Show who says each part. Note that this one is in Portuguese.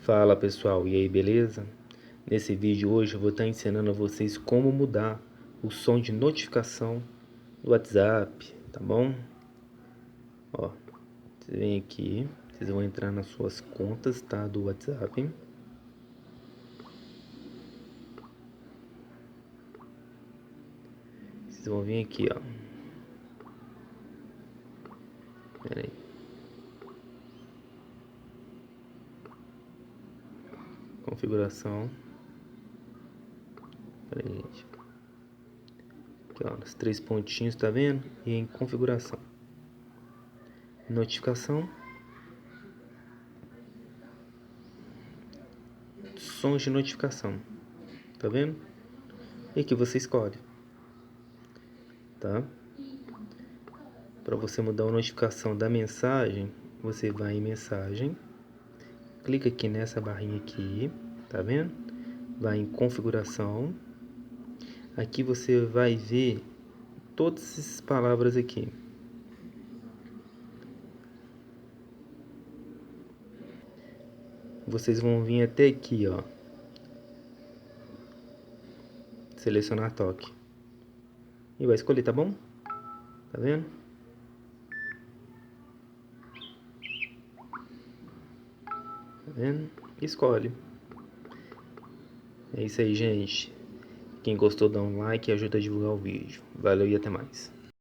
Speaker 1: Fala pessoal, e aí, beleza? Nesse vídeo hoje eu vou estar ensinando a vocês como mudar o som de notificação do WhatsApp, tá bom? Ó, vocês vêm aqui, vocês vão entrar nas suas contas, tá, do WhatsApp. Vocês vão vir aqui, ó. Pera aí. Configuração. Pera aí, gente. Aqui, ó, os 3 pontinhos, tá vendo? E em configuração. Notificação. Sons de notificação. Tá vendo? E aqui você escolhe. Tá? Para você mudar a notificação da mensagem, você vai em mensagem, clica aqui nessa barrinha aqui, tá vendo? Vai em configuração. Aqui você vai ver todas essas palavras aqui. Vocês vão vir até aqui, ó. Selecionar toque. E vai escolher, tá bom? Tá vendo? Tá vendo? Escolhe. É isso aí, gente. Quem gostou, dá um like e ajuda a divulgar o vídeo. Valeu e até mais.